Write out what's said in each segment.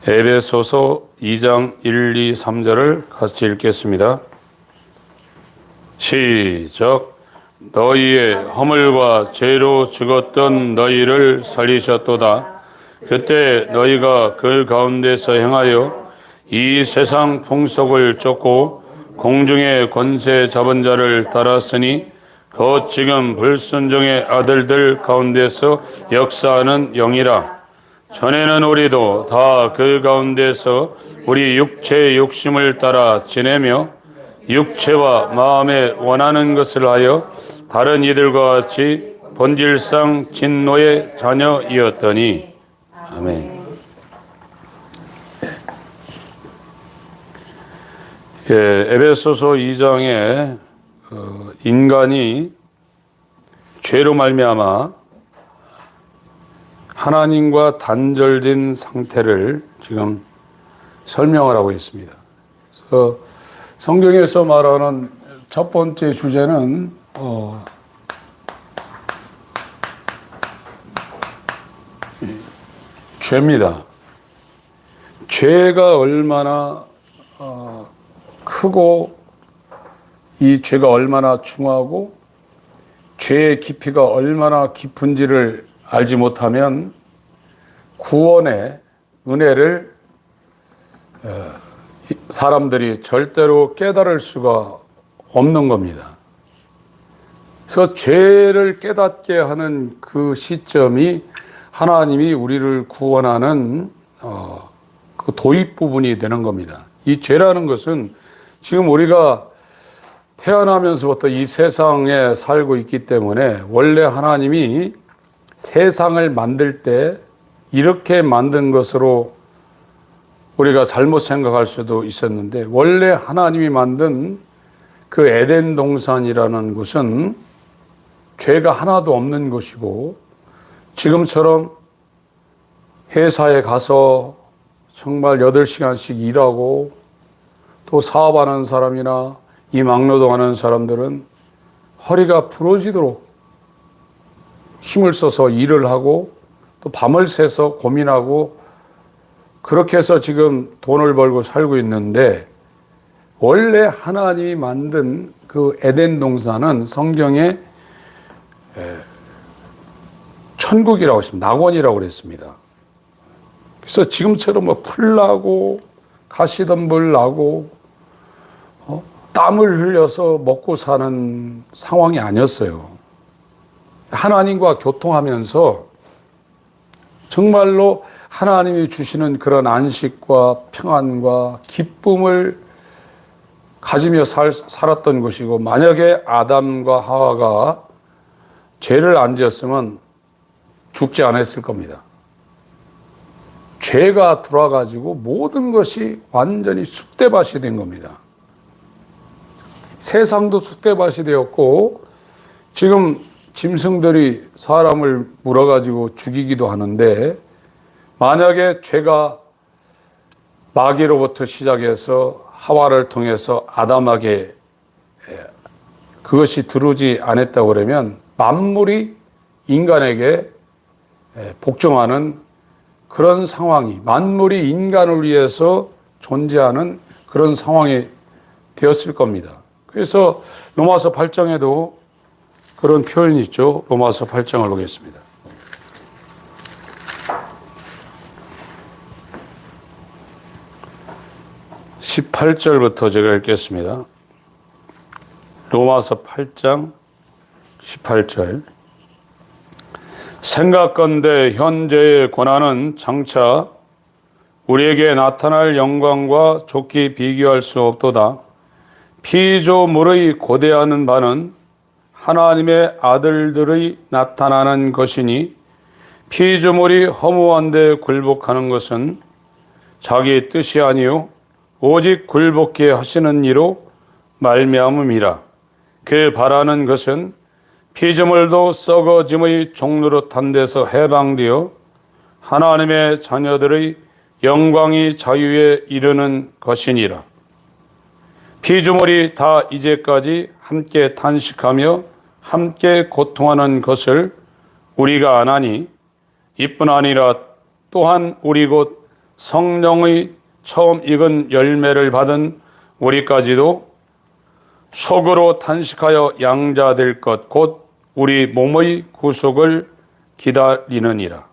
에베소서 2장 1, 2, 3절을 같이 읽겠습니다. 시작. 너희의 허물과 죄로 죽었던 너희를 살리셨도다. 그때 너희가 그 가운데서 행하여 이 세상 풍속을 쫓고 공중의 권세 잡은 자를 따랐으니 곧 지금 불순종의 아들들 가운데서 역사하는 영이라. 전에는 우리도 다 그 가운데서 우리 육체의 욕심을 따라 지내며 육체와 마음에 원하는 것을 하여 다른 이들과 같이 본질상 진노의 자녀이었더니. 아멘. 에베소서 2장에 인간이 죄로 말미암아 하나님과 단절된 상태를 지금 설명을 하고 있습니다. 그래서 성경에서 말하는 첫 번째 주제는 죄입니다. 죄가 얼마나 크고 이 죄가 얼마나 중하고 죄의 깊이가 얼마나 깊은지를 알지 못하면 구원의 은혜를 사람들이 절대로 깨달을 수가 없는 겁니다. 그래서 죄를 깨닫게 하는 그 시점이 하나님이 우리를 구원하는 그 도입 부분이 되는 겁니다. 이 죄라는 것은 지금 우리가 태어나면서부터 이 세상에 살고 있기 때문에 원래 하나님이 세상을 만들 때 이렇게 만든 것으로 우리가 잘못 생각할 수도 있었는데, 원래 하나님이 만든 그 에덴 동산이라는 곳은 죄가 하나도 없는 곳이고, 지금처럼 회사에 가서 정말 8시간씩 일하고 또 사업하는 사람이나 이 막노동하는 사람들은 허리가 부러지도록 힘을 써서 일을 하고 또 밤을 새서 고민하고 그렇게 해서 지금 돈을 벌고 살고 있는데, 원래 하나님이 만든 그 에덴 동산은 성경에 천국이라고 했습니다. 낙원이라고 그랬습니다. 그래서 지금처럼 뭐 풀나고 가시덤불 나고 땀을 흘려서 먹고 사는 상황이 아니었어요. 하나님과 교통하면서 정말로 하나님이 주시는 그런 안식과 평안과 기쁨을 가지며 살았던 것이고, 만약에 아담과 하와가 죄를 안 지었으면 죽지 않았을 겁니다. 죄가 들어와가지고 모든 것이 완전히 쑥대밭이 된 겁니다. 세상도 쑥대밭이 되었고, 지금 짐승들이 사람을 물어가지고 죽이기도 하는데, 만약에 죄가 마귀로부터 시작해서 하와를 통해서 아담에게 그것이 들어오지 않았다고 그러면 만물이 인간에게 복종하는 그런 상황이, 만물이 인간을 위해서 존재하는 그런 상황이 되었을 겁니다. 그래서 로마서 8장에도 그런 표현이 있죠. 로마서 8장을 보겠습니다. (18절부터) 제가 읽겠습니다. 로마서 8장 18절. 생각건대 현재의 고난은 장차 우리에게 나타날 영광과 좋게 비교할 수 없도다. 피조물의 고대하는 바는 하나님의 아들들의 나타나는 것이니, 피조물이 허무한데 굴복하는 것은 자기 뜻이 아니요 오직 굴복케 하시는 이로 말미암음이라. 그 바라는 것은 피조물도 썩어짐의 종노릇한 데서 해방되어 하나님의 자녀들의 영광이 자유에 이르는 것이니라. 피조물이 다 이제까지 함께 탄식하며 함께 고통하는 것을 우리가 아나니, 이뿐 아니라 또한 우리 곧 성령의 처음 익은 열매를 받은 우리까지도 속으로 탄식하여 양자될 것 곧 우리 몸의 구속을 기다리느니라.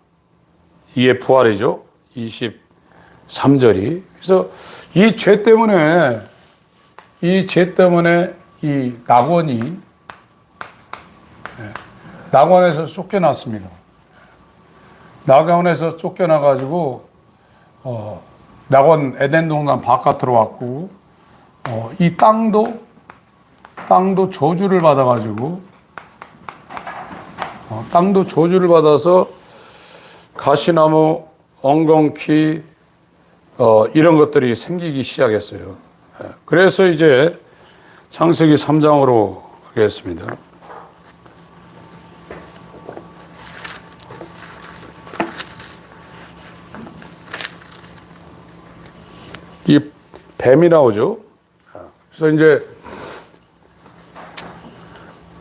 이게 부활이죠. 23절이. 그래서 이 죄 때문에 이 낙원에서 쫓겨났습니다. 낙원에서 쫓겨나가지고 낙원 에덴 동산 바깥으로 왔고 이 땅도 저주를 받아가지고 땅도 저주를 받아서 가시나무, 엉겅퀴 이런 것들이 생기기 시작했어요. 그래서 이제 창세기 3장으로 가겠습니다. 이 뱀이 나오죠. 그래서 이제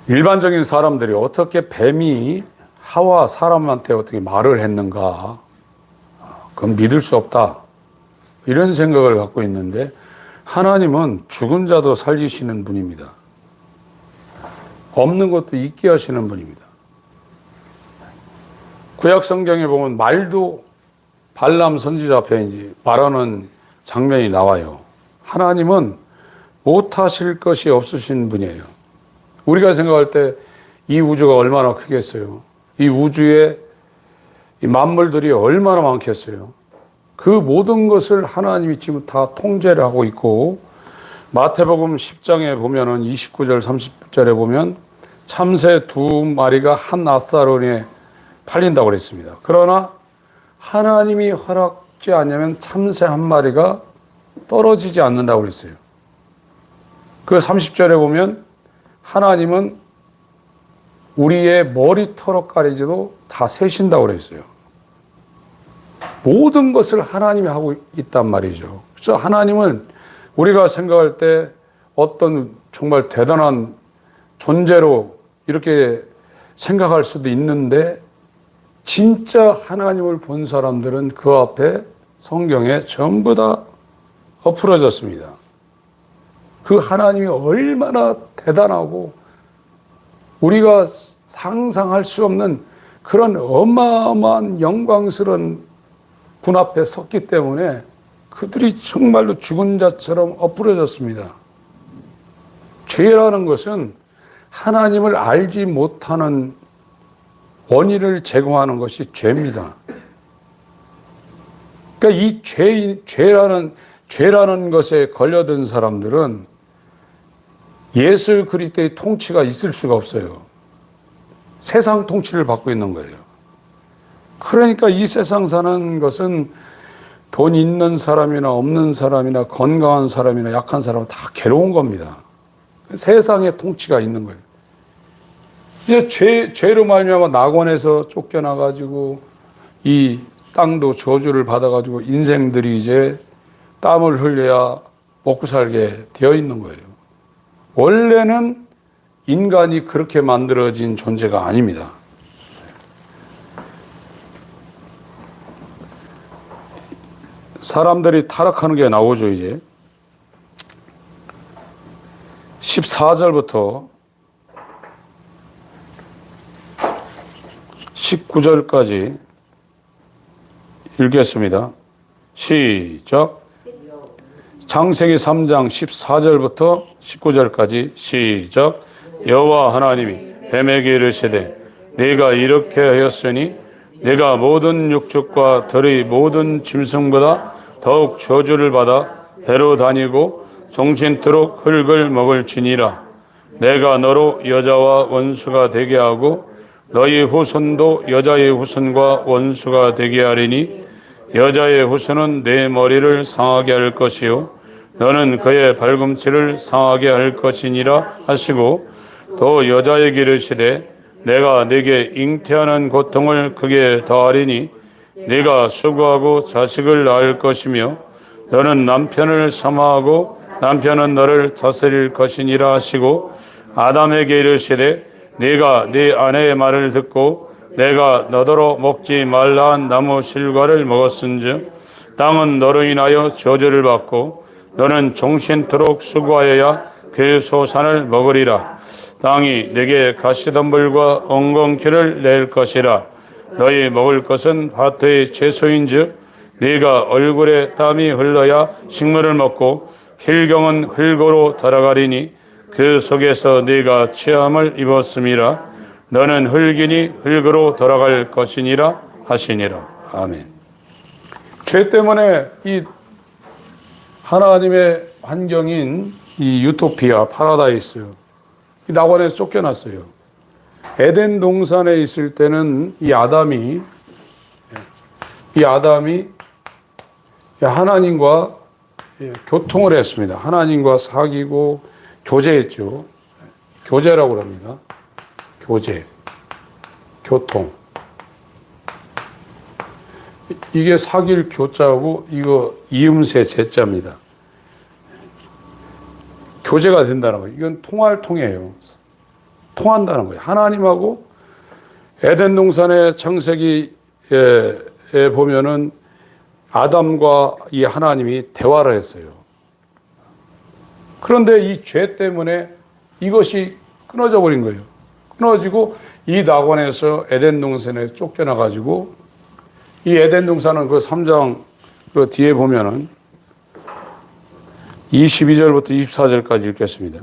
일반적인 사람들이 어떻게 뱀이 하와 사람한테 어떻게 말을 했는가, 그건 믿을 수 없다, 이런 생각을 갖고 있는데 하나님은 죽은 자도 살리시는 분입니다. 없는 것도 있게 하시는 분입니다. 구약 성경에 보면 말도 발람 선지자 앞에 이제 말하는 장면이 나와요. 하나님은 못하실 것이 없으신 분이에요. 우리가 생각할 때 이 우주가 얼마나 크겠어요. 이 우주에 이 만물들이 얼마나 많겠어요. 그 모든 것을 하나님이 지금 다 통제를 하고 있고, 마태복음 10장에 보면은 29절 30절에 보면 참새 2마리가 한 아사론에 팔린다고 그랬습니다. 그러나 하나님이 허락지 않으면 참새 1마리가 떨어지지 않는다고 그랬어요. 그 30절에 보면 하나님은 우리의 머리털까지도 다 세신다고 그랬어요. 모든 것을 하나님이 하고 있단 말이죠. 그래서 하나님은 우리가 생각할 때 어떤 정말 대단한 존재로 이렇게 생각할 수도 있는데, 진짜 하나님을 본 사람들은 그 앞에 성경에 전부 다 엎으러졌습니다. 그 하나님이 얼마나 대단하고 우리가 상상할 수 없는 그런 어마어마한 영광스러운 분 앞에 섰기 때문에 그들이 정말로 죽은 자처럼 엎으러졌습니다. 죄라는 것은 하나님을 알지 못하는 원인을 제공하는 것이 죄입니다. 그러니까 이 죄라는 것에 걸려든 사람들은 예수 그리스도의 통치가 있을 수가 없어요. 세상 통치를 받고 있는 거예요. 그러니까 이 세상 사는 것은 돈 있는 사람이나 없는 사람이나 건강한 사람이나 약한 사람은 다 괴로운 겁니다. 세상의 통치가 있는 거예요. 이제 죄로 말미암아 낙원에서 쫓겨나가지고 이 땅도 저주를 받아가지고 인생들이 이제 땀을 흘려야 먹고 살게 되어 있는 거예요. 원래는 인간이 그렇게 만들어진 존재가 아닙니다. 사람들이 타락하는 게 나오죠, 이제. 14절부터 19절까지 읽겠습니다. 시작. 창세기 3장 14절부터 19절까지 시작. 여호와 하나님이 뱀에게 이르시되 네가 이렇게 하였으니 네가 모든 육축과 들의 모든 짐승보다 더욱 저주를 받아 배로 다니고 종신토록 흙을 먹을지니라. 내가 너로 여자와 원수가 되게 하고 너희 후손도 여자의 후손과 원수가 되게 하리니 여자의 후손은 내 머리를 상하게 할 것이요 너는 그의 발꿈치를 상하게 할 것이니라 하시고, 또 여자에게 이르시되 내가 네게 잉태하는 고통을 크게 더하리니 네가 수고하고 자식을 낳을 것이며 너는 남편을 사모하고 남편은 너를 다스릴 것이니라 하시고, 아담에게 이르시되 네가 네 아내의 말을 듣고 내가 너더러 먹지 말라 한 나무 실과를 먹었은즉 땅은 너로 인하여 저주를 받고 너는 종신토록 수고하여야 그 소산을 먹으리라. 땅이 내게 가시덤불과 엉겅퀴를 낼 것이라. 너희 먹을 것은 밭의 채소인즉 네가 얼굴에 땀이 흘러야 식물을 먹고 힐경은 흙으로 돌아가리니 그 속에서 네가 체함을 입었음이라. 너는 흙이니 흙으로 돌아갈 것이니라 하시니라. 아멘. 죄 때문에 이 하나님의 환경인 이 유토피아 파라다이스 이 낙원에서 쫓겨났어요. 에덴 동산에 있을 때는 이 아담이 하나님과 교통을 했습니다. 하나님과 사귀고 교제했죠. 교제라고 합니다. 교제, 교통. 이게 사귈 교자고 이거 이음새 제자입니다. 교제가 된다는 거예요. 이건 통할 통이에요. 통한다는 거예요. 하나님하고 에덴 동산의 창세기에 보면은 아담과 이 하나님이 대화를 했어요. 그런데 이 죄 때문에 이것이 끊어져 버린 거예요. 끊어지고 이 낙원에서 에덴 동산에 쫓겨나 가지고 이 에덴 동산은 그 3장 그 뒤에 보면은 22절부터 24절까지 읽겠습니다.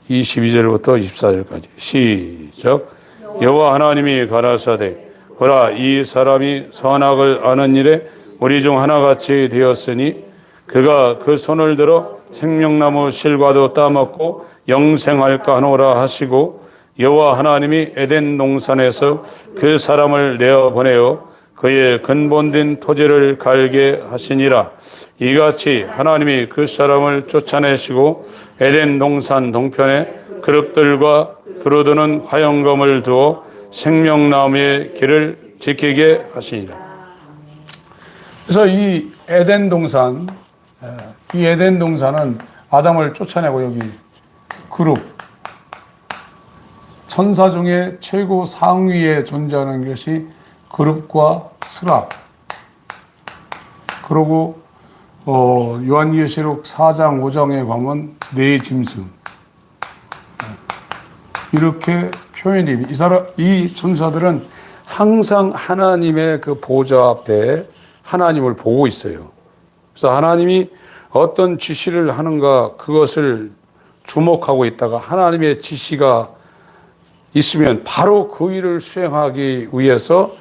22절부터 24절까지 시작. 여호와 하나님이 가라사대 보라 이 사람이 선악을 아는 일에 우리 중 하나같이 되었으니 그가 그 손을 들어 생명나무 실과도 따먹고 영생할까 하노라 하시고 여호와 하나님이 에덴 동산에서 그 사람을 내어 보내어 그의 근본된 토지를 갈게 하시니라. 이같이 하나님이 그 사람을 쫓아내시고 에덴 동산 동편에 그룹들과 두루드는 화영검을 두어 생명나무의 길을 지키게 하시니라. 그래서 이 에덴 동산은 아담을 쫓아내고 여기 그룹 천사 중에 최고 상위에 존재하는 것이 그룹과 스랍. 그리고 요한계시록 4장 5장에 가면 네 짐승. 이렇게 표현이 이 천사들은 항상 하나님의 그 보좌 앞에 하나님을 보고 있어요. 그래서 하나님이 어떤 지시를 하는가 그것을 주목하고 있다가 하나님의 지시가 있으면 바로 그 일을 수행하기 위해서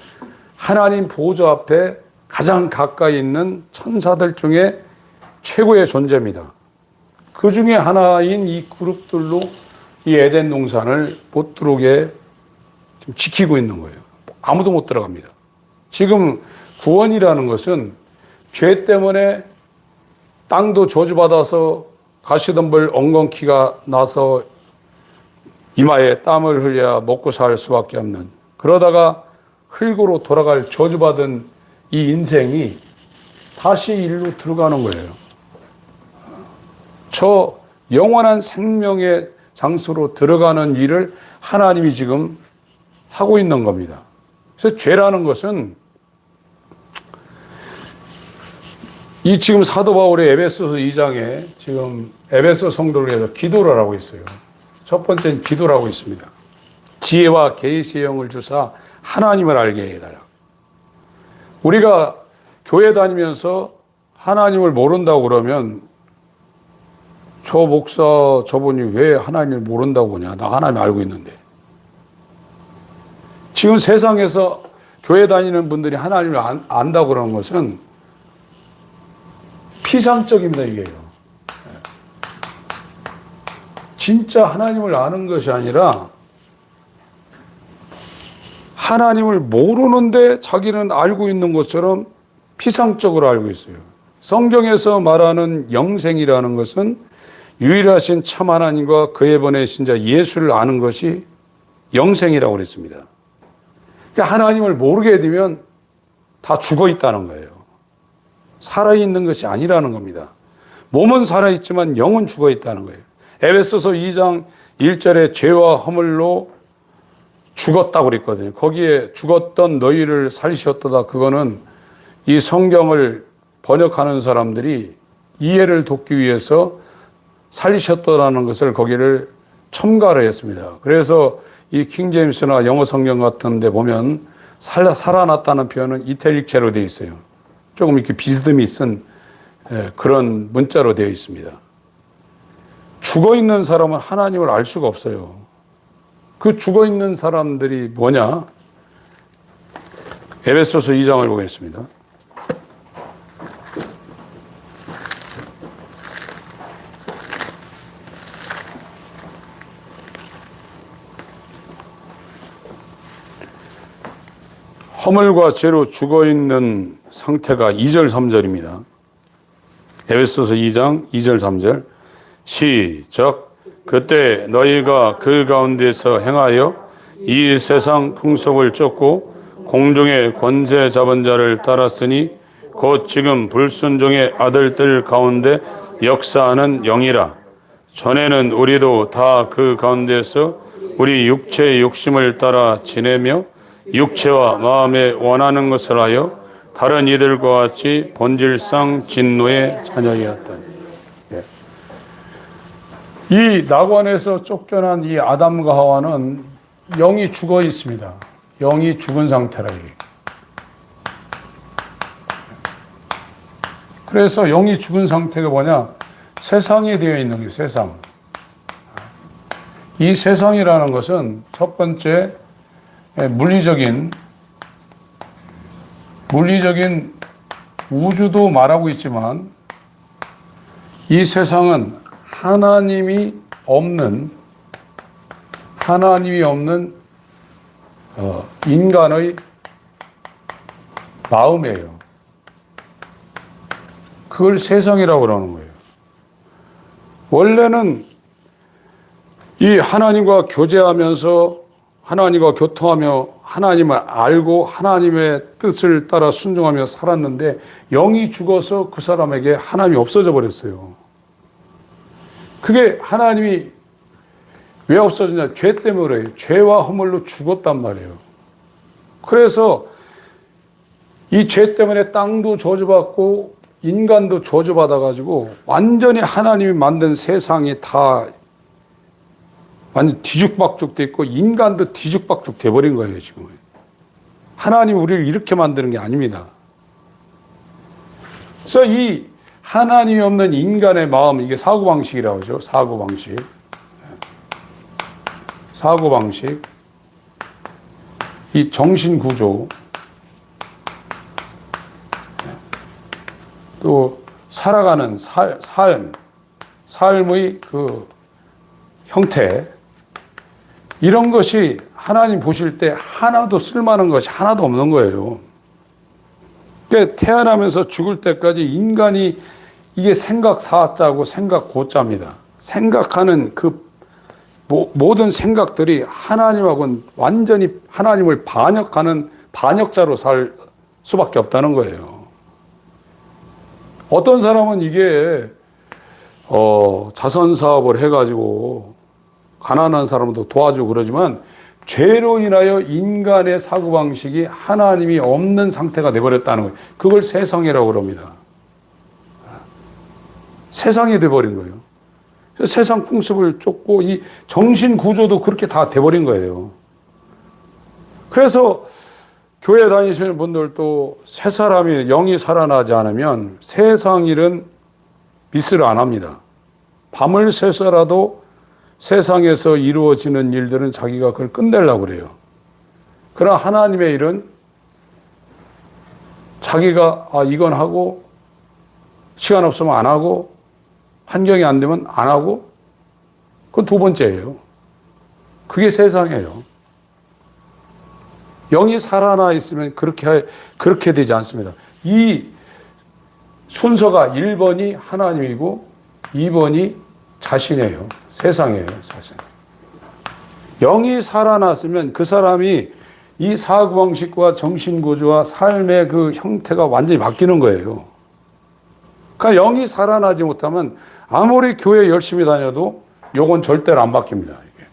하나님 보좌 앞에 가장 가까이 있는 천사들 중에 최고의 존재입니다. 그 중에 하나인 이 그룹들로 이 에덴 동산을 못 들어오게 지키고 있는 거예요. 아무도 못 들어갑니다. 지금 구원이라는 것은 죄 때문에 땅도 저주받아서 가시덤불 엉겅퀴가 나서 이마에 땀을 흘려 먹고 살 수밖에 없는, 그러다가 흙으로 돌아갈 저주받은 이 인생이 다시 일로 들어가는 거예요. 저 영원한 생명의 장소로 들어가는 일을 하나님이 지금 하고 있는 겁니다. 그래서 죄라는 것은 이 지금 사도 바울의 에베소서 2장에 지금 에베소 성도를 위해서 기도를 하고 있어요. 첫 번째는 기도를 하고 있습니다. 지혜와 계시의 영을 주사 하나님을 알게 해달라. 우리가 교회 다니면서 하나님을 모른다고 그러면 저 목사 저분이 왜 하나님을 모른다고 그러냐. 나 하나님 알고 있는데. 지금 세상에서 교회 다니는 분들이 하나님을 안다고 그러는 것은 피상적입니다, 이게요. 진짜 하나님을 아는 것이 아니라 하나님을 모르는데 자기는 알고 있는 것처럼 피상적으로 알고 있어요. 성경에서 말하는 영생이라는 것은 유일하신 참 하나님과 그에 보내신 자 예수를 아는 것이 영생이라고 그랬습니다. 그러니까 하나님을 모르게 되면 다 죽어 있다는 거예요. 살아있는 것이 아니라는 겁니다. 몸은 살아있지만 영은 죽어 있다는 거예요. 에베소서 2장 1절에 죄와 허물로 죽었다고 그랬거든요. 거기에 죽었던 너희를 살리셨도다. 그거는 이 성경을 번역하는 사람들이 이해를 돕기 위해서 살리셨다라는 것을 거기를 첨가를 했습니다. 그래서 이 킹제임스나 영어 성경 같은 데 보면 살아났다는 표현은 이탈릭체로 되어 있어요. 조금 이렇게 비스듬히 쓴 그런 문자로 되어 있습니다. 죽어 있는 사람은 하나님을 알 수가 없어요. 그 죽어 있는 사람들이 뭐냐? 에베소서 2장을 보겠습니다. 허물과 죄로 죽어 있는 상태가 2절, 3절입니다. 에베소서 2장 2절, 3절. 시작. 그때 너희가 그 가운데서 행하여 이 세상 풍속을 쫓고 공중의 권세 잡은 자를 따랐으니 곧 지금 불순종의 아들들 가운데 역사하는 영이라. 전에는 우리도 다 그 가운데서 우리 육체의 욕심을 따라 지내며 육체와 마음에 원하는 것을 하여 다른 이들과 같이 본질상 진노의 자녀이었다. 이 낙원에서 쫓겨난 이 아담과 하와는 영이 죽어 있습니다. 영이 죽은 상태라. 그래서 영이 죽은 상태가 뭐냐? 세상에 되어 있는 게 세상. 이 세상이라는 것은 첫 번째 물리적인 우주도 말하고 있지만 이 세상은 하나님이 없는 인간의 마음이에요. 그걸 세상이라고 그러는 거예요. 원래는 이 하나님과 교제하면서 하나님과 교통하며 하나님을 알고 하나님의 뜻을 따라 순종하며 살았는데 영이 죽어서 그 사람에게 하나님이 없어져 버렸어요. 그게 하나님이 왜 없어졌냐? 죄 때문에 그래요. 죄와 허물로 죽었단 말이에요. 그래서 이 죄 때문에 땅도 저주받고 인간도 저주받아가지고 완전히 하나님이 만든 세상이 다 완전 뒤죽박죽 돼 있고 인간도 뒤죽박죽 돼버린 거예요, 지금. 하나님 우리를 이렇게 만드는 게 아닙니다. 그래서 이 하나님이 없는 인간의 마음, 이게 사고방식이라고 하죠. 사고방식. 이 정신구조. 또 살아가는 삶의 그 형태. 이런 것이 하나님 보실 때 하나도 쓸만한 것이 하나도 없는 거예요. 그러니까 태어나면서 죽을 때까지 인간이 이게 생각 사자고 생각 고자입니다. 생각하는 그 모든 생각들이 하나님하고는 완전히 하나님을 반역하는 반역자로 살 수밖에 없다는 거예요. 어떤 사람은 이게 자선 사업을 해가지고 가난한 사람도 도와주고 그러지만 죄로 인하여 인간의 사고방식이 하나님이 없는 상태가 되어버렸다는 거예요. 그걸 세상이라고 그럽니다. 세상이 돼버린 거예요. 세상 풍습을 쫓고 이 정신 구조도 그렇게 다 돼버린 거예요. 그래서 교회 다니시는 분들도 새 사람이 영이 살아나지 않으면 세상 일은 미스를 안 합니다. 밤을 새서라도 세상에서 이루어지는 일들은 자기가 그걸 끝내려고 그래요. 그러나 하나님의 일은 자기가 이건 하고 시간 없으면 안 하고 환경이 안 되면 안 하고 그건 두 번째예요. 그게 세상이에요. 영이 살아나 있으면 그렇게 되지 않습니다. 이 순서가 1번이 하나님이고 2번이 자신이에요. 세상이에요. 세상. 영이 살아났으면 그 사람이 이 사고방식과 정신구조와 삶의 그 형태가 완전히 바뀌는 거예요. 그러니까 영이 살아나지 못하면 아무리 교회 열심히 다녀도 요건 절대로 안 바뀝니다. 이게.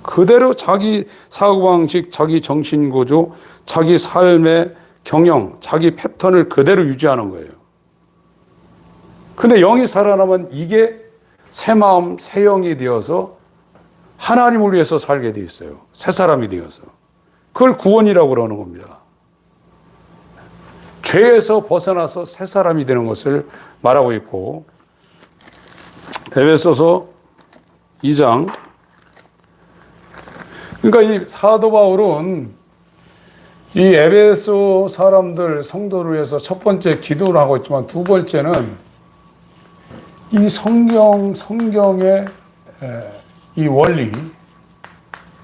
그대로 자기 사고방식, 자기 정신구조, 자기 삶의 경영, 자기 패턴을 그대로 유지하는 거예요. 근데 영이 살아나면 이게 새 마음, 새 영이 되어서 하나님을 위해서 살게 돼 있어요. 새 사람이 되어서. 그걸 구원이라고 그러는 겁니다. 죄에서 벗어나서 새 사람이 되는 것을 말하고 있고, 에베소서 2장. 그러니까 이 사도 바울은 이 에베소 사람들, 성도를 위해서 첫 번째 기도를 하고 있지만 두 번째는 이 성경의 이 원리,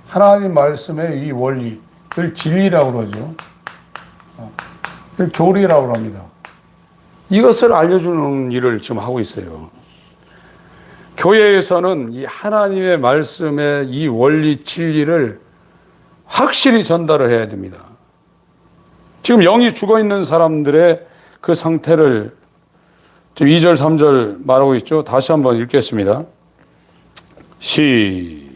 하나님 말씀의 이 원리, 그걸 진리라고 그러죠. 그걸 교리라고 합니다. 이것을 알려주는 일을 지금 하고 있어요. 교회에서는 이 하나님의 말씀의 이 원리, 진리를 확실히 전달을 해야 됩니다. 지금 영이 죽어 있는 사람들의 그 상태를 지금 2절, 3절 말하고 있죠. 다시 한번 읽겠습니다. 시작.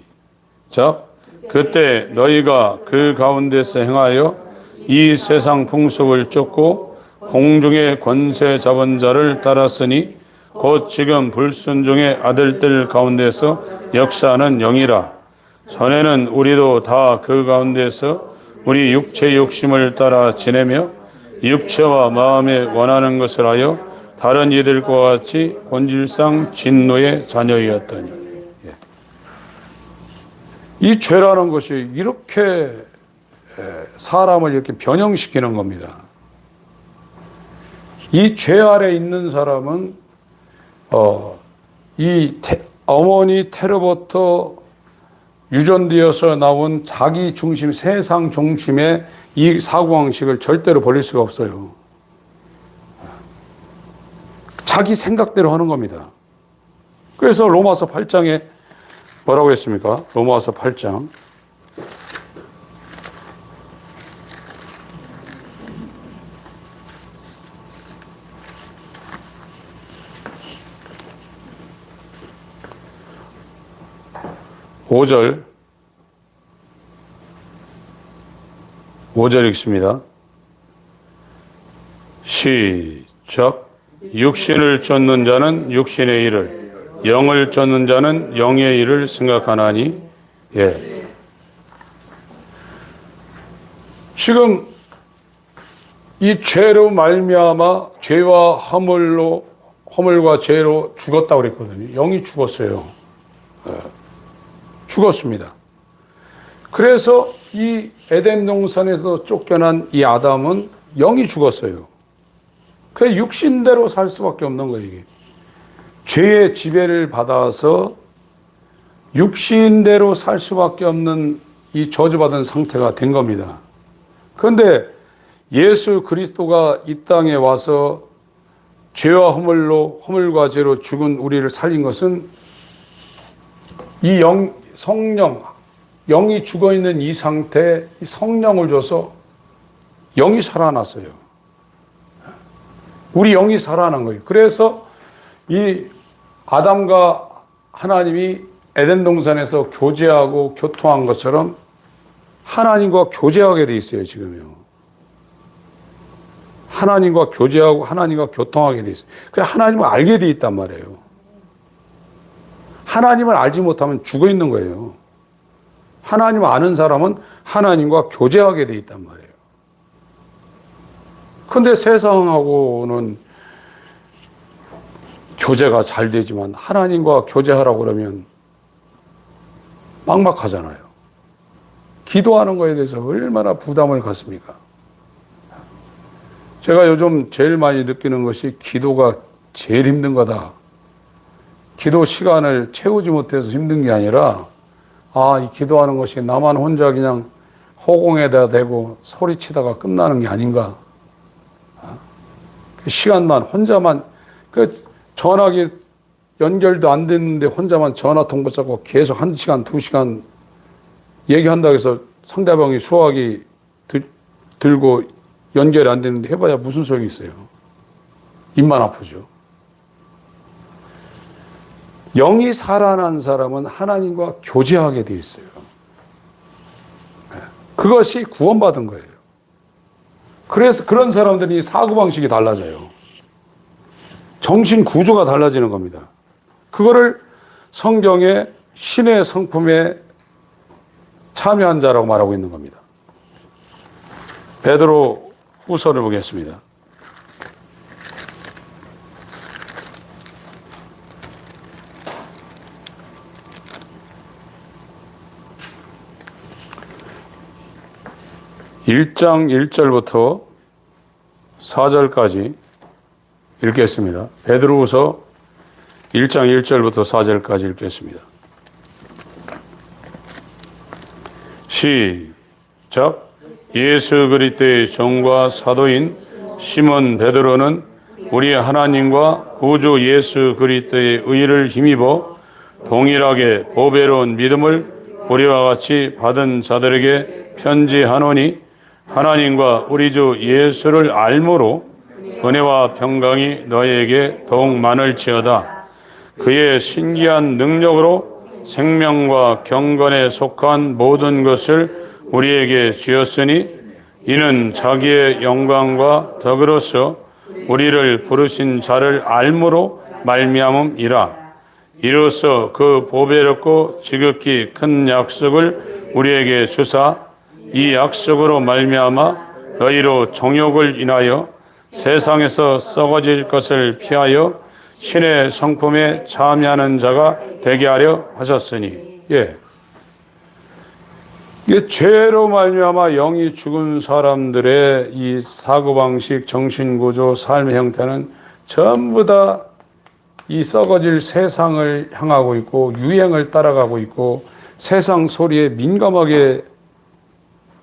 그때 너희가 그 가운데서 행하여 이 세상 풍속을 쫓고 공중의 권세 잡은 자를 따랐으니 곧 지금 불순종의 아들들 가운데서 역사하는 영이라. 전에는 우리도 다 그 가운데서 우리 육체 욕심을 따라 지내며 육체와 마음에 원하는 것을 하여 다른 이들과 같이 본질상 진노의 자녀이었더니. 이 죄라는 것이 이렇게 사람을 이렇게 변형시키는 겁니다. 이 죄 아래 있는 사람은 어머니 태로부터 유전되어서 나온 자기 중심, 세상 중심의 이 사고방식을 절대로 버릴 수가 없어요. 자기 생각대로 하는 겁니다. 그래서 로마서 8장에 뭐라고 했습니까? 로마서 8장. (5절) 5절 읽습니다. 시작. 육신을 쫓는 자는 육신의 일을, 영을 쫓는 자는 영의 일을 생각하나니. 예. 지금 이 죄로 말미암아 죄와 허물과 죄로 죽었다고 그랬거든요. 영이 죽었어요. 죽었습니다. 그래서 이 에덴 동산에서 쫓겨난 이 아담은 영이 죽었어요. 그 육신대로 살 수밖에 없는 거예요, 이게. 죄의 지배를 받아서 육신대로 살 수밖에 없는 이 저주받은 상태가 된 겁니다. 그런데 예수 그리스도가 이 땅에 와서 죄와 허물과 죄로 죽은 우리를 살린 것은 이 성령, 영이 죽어 있는 이 상태에 이 성령을 줘서 영이 살아났어요. 우리 영이 살아난 거예요. 그래서 이 아담과 하나님이 에덴 동산에서 교제하고 교통한 것처럼 하나님과 교제하게 돼 있어요, 지금요. 하나님과 교제하고 하나님과 교통하게 돼 있어요. 그래서 하나님을 알게 돼 있단 말이에요. 하나님을 알지 못하면 죽어 있는 거예요. 하나님을 아는 사람은 하나님과 교제하게 돼 있단 말이에요. 그런데 세상하고는 교제가 잘 되지만 하나님과 교제하라고 그러면 막막하잖아요. 기도하는 거에 대해서 얼마나 부담을 갖습니까? 제가 요즘 제일 많이 느끼는 것이 기도가 제일 힘든 거다. 기도 시간을 채우지 못해서 힘든 게 아니라, 이 기도하는 것이 나만 혼자 그냥 허공에다 대고 소리치다가 끝나는 게 아닌가. 그 시간만, 혼자만, 전화기 연결도 안 됐는데 혼자만 전화통 붙잡고 계속 1시간, 2시간 얘기한다고 해서 상대방이 수화기 들고 연결이 안 되는데 해봐야 무슨 소용이 있어요. 입만 아프죠. 영이 살아난 사람은 하나님과 교제하게 돼 있어요. 그것이 구원받은 거예요. 그래서 그런 사람들이 사고방식이 달라져요. 정신 구조가 달라지는 겁니다. 그거를 성경의 신의 성품에 참여한 자라고 말하고 있는 겁니다. 베드로 후서를 보겠습니다. (1장) 1절부터 4절까지 읽겠습니다. 베드로후서 1장 1절부터 4절까지 읽겠습니다. 시작. 예수 그리스도의 종과 사도인 시몬 베드로는 우리 하나님과 구주 예수 그리스도의 의를 힘입어 동일하게 보배로운 믿음을 우리와 같이 받은 자들에게 편지하노니, 하나님과 우리 주 예수를 알므로 은혜와 평강이 너희에게 더욱 많을지어다. 그의 신기한 능력으로 생명과 경건에 속한 모든 것을 우리에게 주었으니, 이는 자기의 영광과 덕으로서 우리를 부르신 자를 알므로 말미암음이라. 이로써 그 보배롭고 지극히 큰 약속을 우리에게 주사, 이 약속으로 말미암아 너희로 정욕을 인하여 세상에서 썩어질 것을 피하여 신의 성품에 참여하는 자가 되게 하려 하셨으니. 이게 죄로 말미암아 영이 죽은 사람들의 이 사고방식, 정신구조, 삶의 형태는 전부 다 이 썩어질 세상을 향하고 있고 유행을 따라가고 있고 세상 소리에 민감하게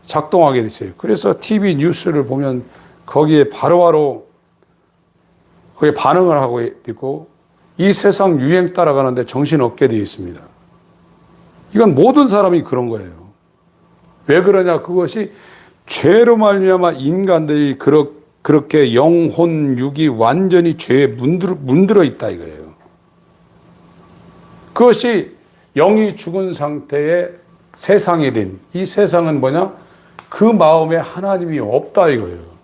작동하게 됐어요. 그래서 TV 뉴스를 보면 거기에 바로바로 거기에 반응을 하고 있고 이 세상 유행 따라가는데 정신없게 되어 있습니다. 이건 모든 사람이 그런 거예요. 왜 그러냐? 그것이 죄로 말미암아 인간들이 그렇게 영혼, 육이 완전히 죄에 문들어 있다 이거예요. 그것이 영이 죽은 상태의 세상이 된, 이 세상은 뭐냐? 그 마음에 하나님이 없다 이거예요.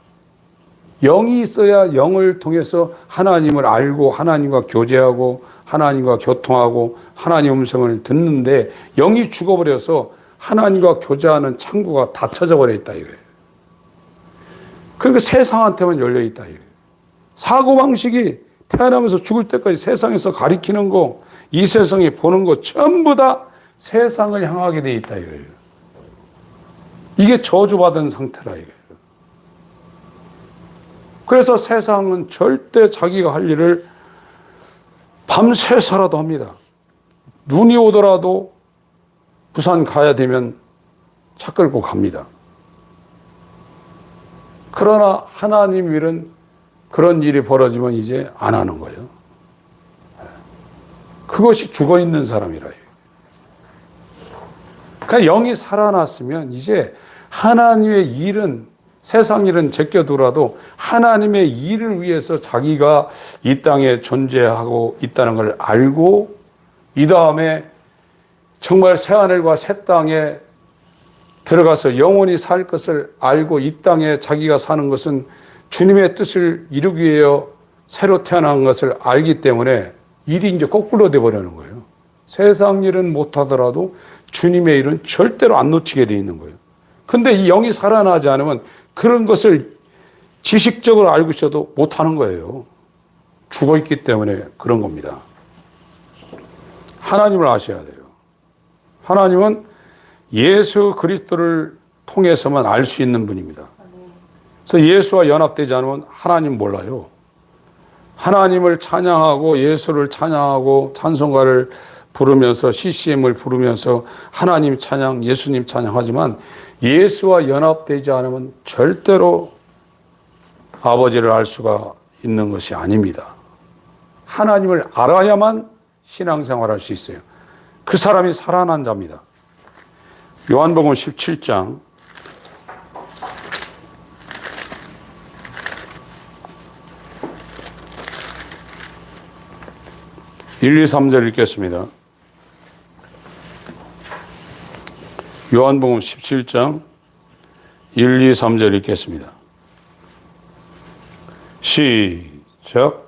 영이 있어야 영을 통해서 하나님을 알고 하나님과 교제하고 하나님과 교통하고 하나님 음성을 듣는데, 영이 죽어버려서 하나님과 교제하는 창구가 닫혀져 버려 있다 이거예요. 그러니까 세상한테만 열려 있다 이거예요. 사고방식이 태어나면서 죽을 때까지 세상에서 가리키는 거, 이 세상에 보는 거 전부 다 세상을 향하게 돼 있다 이거예요. 이게 저주받은 상태라 이거예요. 그래서 세상은 절대 자기가 할 일을 밤새서라도 합니다. 눈이 오더라도 부산 가야 되면 차 끌고 갑니다. 그러나 하나님 일은 그런 일이 벌어지면 이제 안 하는 거예요. 그것이 죽어 있는 사람이라. 그러니까 영이 살아났으면 이제 하나님의 일은, 세상 일은 제껴두라도 하나님의 일을 위해서 자기가 이 땅에 존재하고 있다는 걸 알고, 이 다음에 정말 새하늘과 새 땅에 들어가서 영원히 살 것을 알고, 이 땅에 자기가 사는 것은 주님의 뜻을 이루기 위해 새로 태어난 것을 알기 때문에 일이 이제 거꾸로 돼버리는 거예요. 세상 일은 못하더라도 주님의 일은 절대로 안 놓치게 돼 있는 거예요. 근데 이 영이 살아나지 않으면 그런 것을 지식적으로 알고 있어도 못하는 거예요. 죽어 있기 때문에 그런 겁니다. 하나님을 아셔야 돼요. 하나님은 예수 그리스도를 통해서만 알 수 있는 분입니다. 그래서 예수와 연합되지 않으면 하나님 몰라요. 하나님을 찬양하고 예수를 찬양하고 찬송가를 부르면서 CCM을 부르면서 하나님 찬양, 예수님 찬양하지만 예수와 연합되지 않으면 절대로 아버지를 알 수가 있는 것이 아닙니다. 하나님을 알아야만 신앙생활할 수 있어요. 그 사람이 살아난 자입니다. 요한복음 17장 1, 2, 3절 읽겠습니다. 요한복음 17장 1, 2, 3절 읽겠습니다. 시작.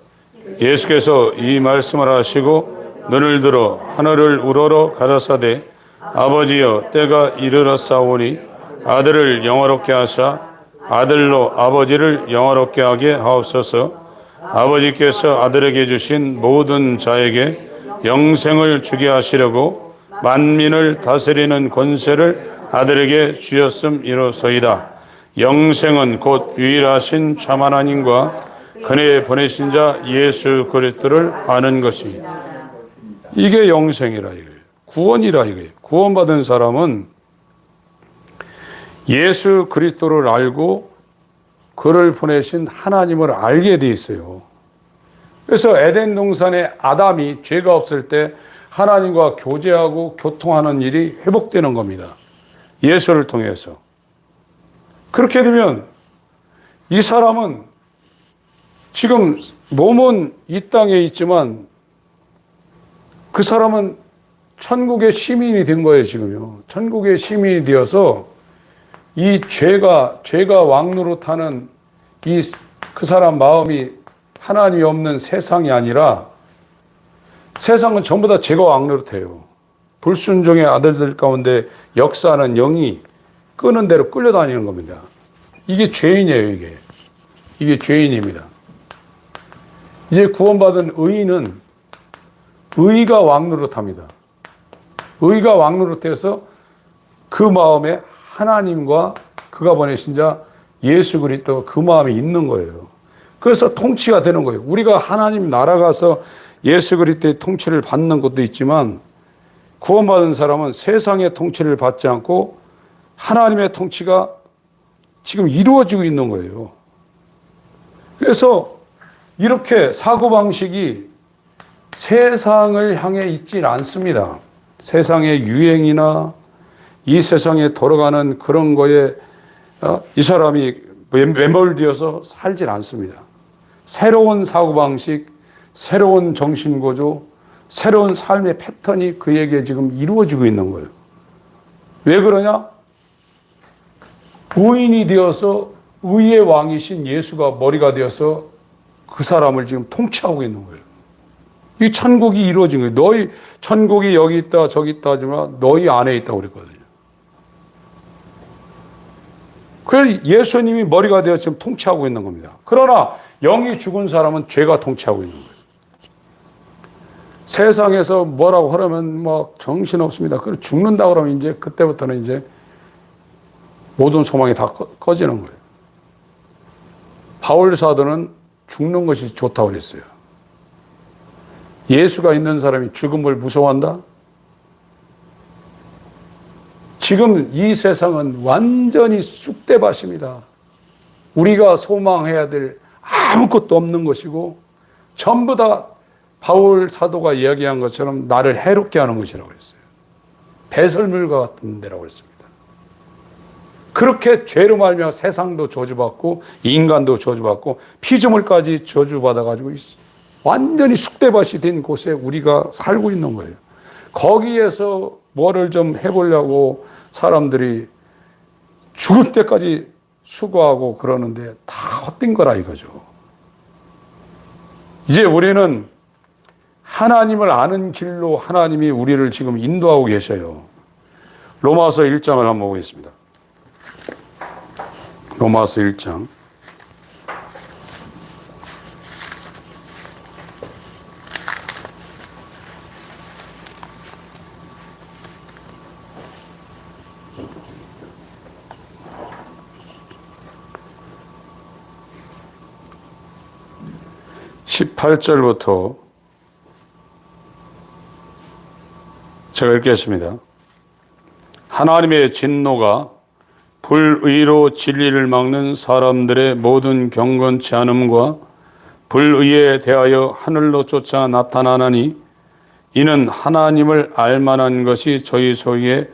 예수께서 이 말씀을 하시고 눈을 들어 하늘을 우러러 가라사대 아버지여 때가 이르렀사오니 아들을 영화롭게 하사 아들로 아버지를 영화롭게 하게 하옵소서. 아버지께서 아들에게 주신 모든 자에게 영생을 주게 하시려고 만민을 다스리는 권세를 아들에게 주셨음이로소이다. 영생은 곧 유일하신 참 하나님과 그네 보내신 자 예수 그리스도를 아는 것이. 이게 영생이라 이거예요. 구원이라 이거예요. 구원받은 사람은 예수 그리스도를 알고 그를 보내신 하나님을 알게 돼 있어요. 그래서 에덴 동산에 아담이 죄가 없을 때 하나님과 교제하고 교통하는 일이 회복되는 겁니다. 예수를 통해서. 그렇게 되면 이 사람은 지금 몸은 이 땅에 있지만 그 사람은 천국의 시민이 된 거예요, 지금요. 천국의 시민이 되어서 이 죄가 왕노릇하는 그 사람 마음이 하나님이 없는 세상이 아니라 세상은 전부 다 죄가 왕노릇해요. 불순종의 아들들 가운데 역사하는 영이 끄는 대로 끌려다니는 겁니다. 이게 죄인이에요, 이게 죄인입니다. 이제 구원받은 의인은 의가 왕노릇합니다. 의가 왕노릇해서 그 마음에 하나님과 그가 보내신 자 예수 그리스도 그 마음에 있는 거예요. 그래서 통치가 되는 거예요. 우리가 하나님 나라 가서 예수 그리스도의 통치를 받는 것도 있지만 구원받은 사람은 세상의 통치를 받지 않고 하나님의 통치가 지금 이루어지고 있는 거예요. 그래서 이렇게 사고방식이 세상을 향해 있질 않습니다. 세상의 유행이나 이 세상에 돌아가는 그런 거에 이 사람이 매몰되어서 살질 않습니다. 새로운 사고방식, 새로운 정신구조, 새로운 삶의 패턴이 그에게 지금 이루어지고 있는 거예요. 왜 그러냐? 의인이 되어서 의의 왕이신 예수가 머리가 되어서 그 사람을 지금 통치하고 있는 거예요. 이 천국이 이루어진 거예요. 너희 천국이 여기 있다 저기 있다 하지만 너희 안에 있다고 그랬거든요. 그래서 예수님이 머리가 되어 지금 통치하고 있는 겁니다. 그러나 영이 죽은 사람은 죄가 통치하고 있는 거예요. 세상에서 뭐라고 하려면 막 정신없습니다. 그래 죽는다 그러면 이제 그때부터는 이제 모든 소망이 다 꺼지는 거예요. 바울 사도는 죽는 것이 좋다고 그랬어요. 예수가 있는 사람이 죽음을 무서워한다? 지금 이 세상은 완전히 쑥대밭입니다. 우리가 소망해야 될 아무것도 없는 것이고 전부 다 바울 사도가 이야기한 것처럼 나를 해롭게 하는 것이라고 했어요. 배설물과 같은 데라고 했습니다. 그렇게 죄로 말미암아 세상도 저주받고 인간도 저주받고 피조물까지 저주받아가지고 완전히 쑥대밭이 된 곳에 우리가 살고 있는 거예요. 거기에서 뭐를 좀 해보려고 사람들이 죽을 때까지 수고하고 그러는데 다 헛된 거라 이거죠. 이제 우리는 하나님을 아는 길로 하나님이 우리를 지금 인도하고 계셔요. 로마서 1장을 한번 보겠습니다. 로마서 1장. (18절부터) 제가 읽겠습니다. 하나님의 진노가 불의로 진리를 막는 사람들의 모든 경건치 않음과 불의에 대하여 하늘로 쫓아 나타나나니 이는 하나님을 알만한 것이 저희 속에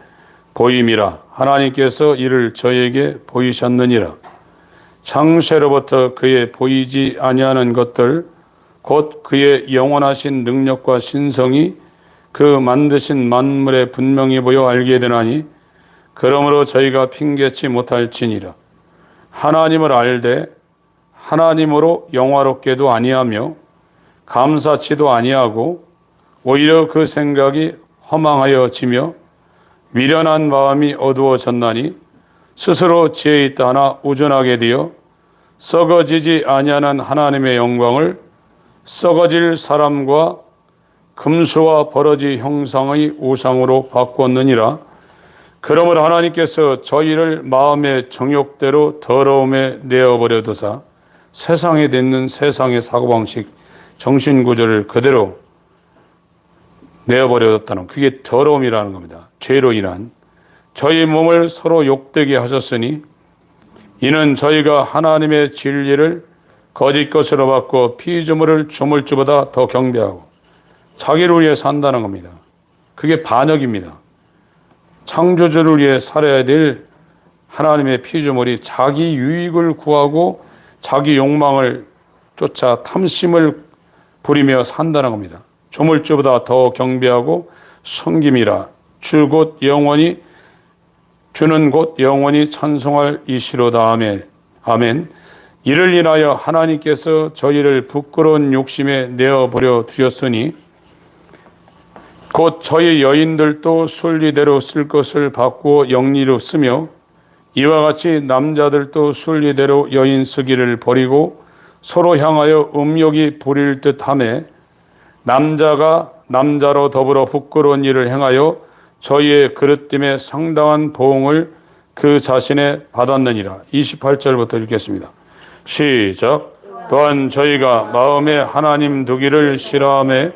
보임이라. 하나님께서 이를 저에게 보이셨느니라. 창세로부터 그의 보이지 아니하는 것들 곧 그의 영원하신 능력과 신성이 그 만드신 만물에 분명히 보여 알게 되나니 그러므로 저희가 핑계치 못할지니라. 하나님을 알되 하나님으로 영화롭게도 아니하며 감사치도 아니하고 오히려 그 생각이 허망하여지며 미련한 마음이 어두워졌나니 스스로 지혜 있다 하나 우둔하게 되어 썩어지지 아니하는 하나님의 영광을 썩어질 사람과 금수와 버러지 형상의 우상으로 바꾸었느니라. 그러므로 하나님께서 저희를 마음의 정욕대로 더러움에 내어버려두사 세상에 있는 세상의 사고방식 정신구조를 그대로 내어버려뒀다는, 그게 더러움이라는 겁니다. 죄로 인한 저희 몸을 서로 욕되게 하셨으니 이는 저희가 하나님의 진리를 거짓 것으로 바꿔 피조물을 조물주보다 더 경배하고 자기를 위해 산다는 겁니다. 그게 반역입니다. 창조주를 위해 살아야 될 하나님의 피조물이 자기 유익을 구하고 자기 욕망을 쫓아 탐심을 부리며 산다는 겁니다. 조물주보다 더 경배하고 섬김이라. 주는 곧 영원히 찬송할 이시로다. 아멘. 아멘. 이를 인하여 하나님께서 저희를 부끄러운 욕심에 내어버려 두셨으니 곧 저희 여인들도 순리대로 쓸 것을 바꾸어 영리로 쓰며 이와 같이 남자들도 순리대로 여인 쓰기를 버리고 서로 향하여 음욕이 부릴 듯하며 남자가 남자로 더불어 부끄러운 일을 행하여 저희의 그릇됨에 상당한 보응을 그 자신에 받았느니라. 28절부터 읽겠습니다. 시작. 또한 저희가 마음에 하나님 두기를 싫어하며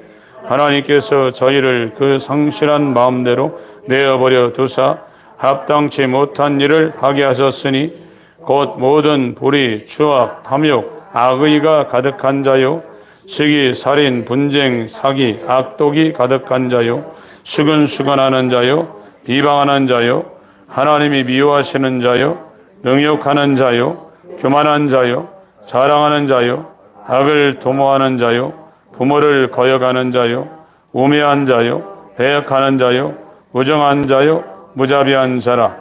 하나님께서 저희를 그 상실한 마음대로 내어버려 두사 합당치 못한 일을 하게 하셨으니 곧 모든 불의, 추악, 탐욕, 악의가 가득한 자요 시기, 살인, 분쟁, 사기, 악독이 가득한 자요 수근수근하는 자요 비방하는 자요 하나님이 미워하시는 자요 능욕하는 자요 교만한 자요 자랑하는 자요 악을 도모하는 자요 부모를 거역하는 자요 우매한 자요 배역하는 자요 무정한 자요 무자비한 자라.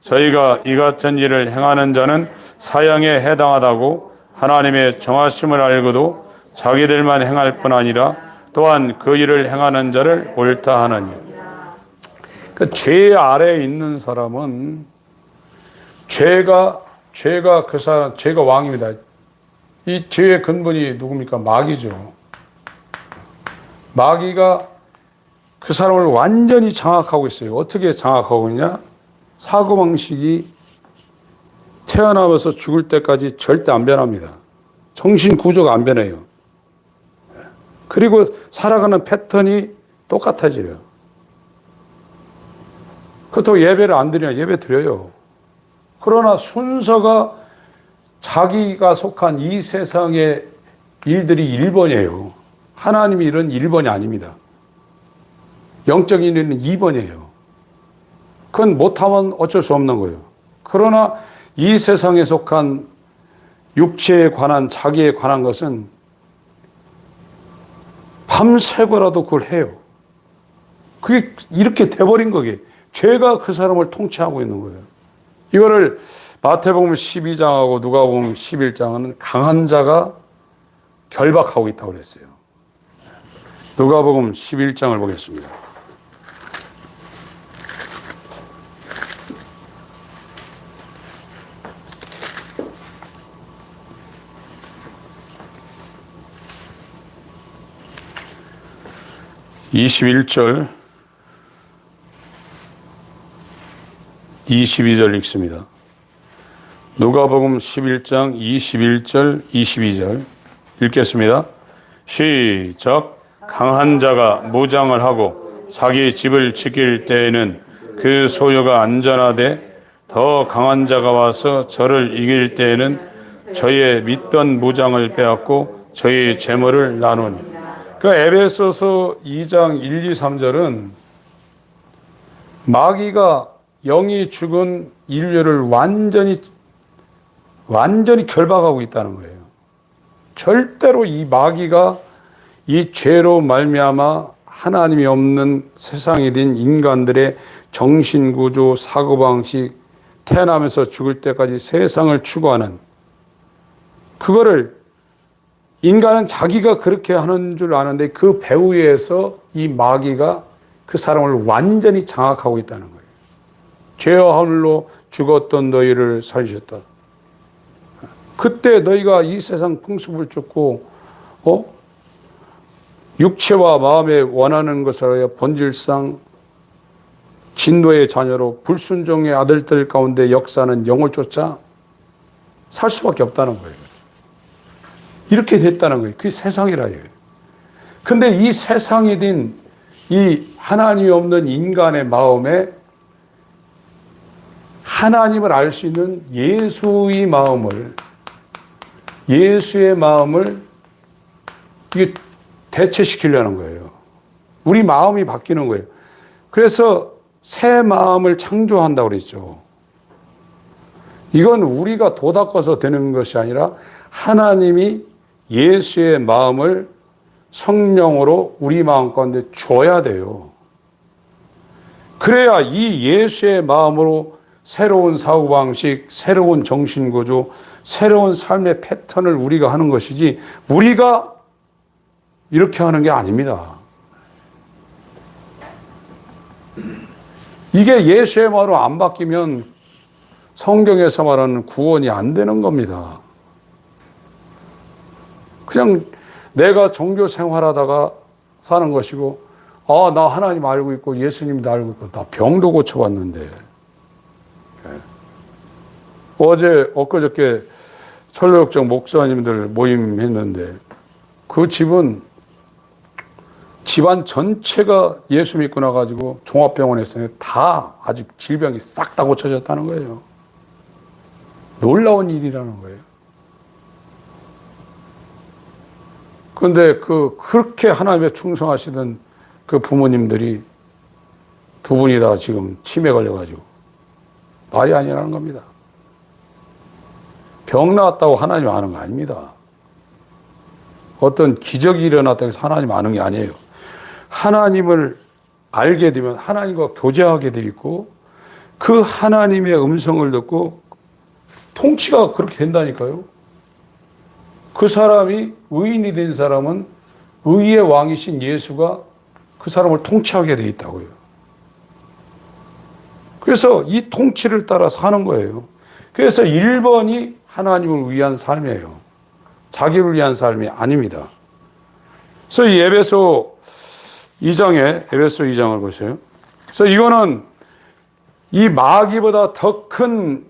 저희가 이 같은 일을 행하는 자는 사형에 해당하다고 하나님의 정하심을 알고도 자기들만 행할 뿐 아니라 또한 그 일을 행하는 자를 옳다 하느니. 그 죄 아래에 있는 사람은 죄가 왕입니다. 이 죄의 근본이 누굽니까? 마귀죠. 마귀가 그 사람을 완전히 장악하고 있어요. 어떻게 장악하고 있냐? 사고방식이 태어나면서 죽을 때까지 절대 안 변합니다. 정신 구조가 안 변해요. 그리고 살아가는 패턴이 똑같아져요. 그렇다고 예배를 안 드리냐? 예배 드려요. 그러나 순서가 자기가 속한 이 세상의 일들이 1번이에요. 하나님의 일은 1번이 아닙니다. 영적인 일은 2번이에요. 그건 못하면 어쩔 수 없는 거예요. 그러나 이 세상에 속한 육체에 관한, 자기에 관한 것은 밤새고라도 그걸 해요. 그게 이렇게 돼버린 거게. 죄가 그 사람을 통치하고 있는 거예요. 이거를 마태복음 12장하고 누가복음 11장은 강한 자가 결박하고 있다고 그랬어요. 누가복음 11장을 보겠습니다. (21절) 22절 읽습니다. 누가복음 11장 21절 22절 읽겠습니다. 시작. 강한 자가 무장을 하고 자기 집을 지킬 때에는 그 소유가 안전하되 더 강한 자가 와서 저를 이길 때에는 저희의 믿던 무장을 빼앗고 저희 재물을 나누니. 그 에베소서 2장 1, 2, 3절은 마귀가 영이 죽은 인류를 완전히 결박하고 있다는 거예요. 절대로 이 마귀가 이 죄로 말미암아 하나님이 없는 세상에 된 인간들의 정신구조, 사고방식, 태어나면서 죽을 때까지 세상을 추구하는 그거를 인간은 자기가 그렇게 하는 줄 아는데 그 배후에서 이 마귀가 그 사람을 완전히 장악하고 있다는 거예요. 죄와 하늘로 죽었던 너희를 살리셨다. 그때 너희가 이 세상 풍습을 쫓고 육체와 마음에 원하는 것을 하여 본질상 진노의 자녀로 불순종의 아들들 가운데 역사하는 영을 쫓아 살 수밖에 없다는 거예요. 이렇게 됐다는 거예요. 그게 세상이라 해요. 근데 이 세상이 된 이 하나님이 없는 인간의 마음에 하나님을 알 수 있는 예수의 마음을 이게 대체시키려는 거예요. 우리 마음이 바뀌는 거예요. 그래서 새 마음을 창조한다고 그랬죠. 이건 우리가 도닦아서 되는 것이 아니라 하나님이 예수의 마음을 성령으로 우리 마음 가운데 줘야 돼요. 그래야 이 예수의 마음으로 새로운 사고방식, 새로운 정신구조, 새로운 삶의 패턴을 우리가 하는 것이지 우리가 이렇게 하는 게 아닙니다. 이게 예수의 마음으로 안 바뀌면 성경에서 말하는 구원이 안 되는 겁니다. 그냥 내가 종교 생활하다가 사는 것이고, 나 하나님 알고 있고 예수님도 알고 있고 나 병도 고쳐봤는데, 엊그저께 철로역정 목사님들 모임했는데 그 집은 집안 전체가 예수 믿고 나가지고 종합병원에 있으니 다 아직 질병이 싹 다 고쳐졌다는 거예요. 놀라운 일이라는 거예요. 그런데 그렇게 하나님에 충성하시던 그 부모님들이 두 분이 다 지금 치매 걸려가지고 말이 아니라는 겁니다. 병 나았다고 하나님 아는 거 아닙니다. 어떤 기적이 일어났다고 해서 하나님 아는 게 아니에요. 하나님을 알게 되면 하나님과 교제하게 돼 있고 그 하나님의 음성을 듣고 통치가 그렇게 된다니까요. 그 사람이 의인이 된 사람은 의의 왕이신 예수가 그 사람을 통치하게 돼 있다고요. 그래서 이 통치를 따라 사는 거예요. 그래서 1번이 하나님을 위한 삶이에요. 자기를 위한 삶이 아닙니다. 그래서 이 에베소 2장을 보세요. 그래서 이거는 이 마귀보다 더 큰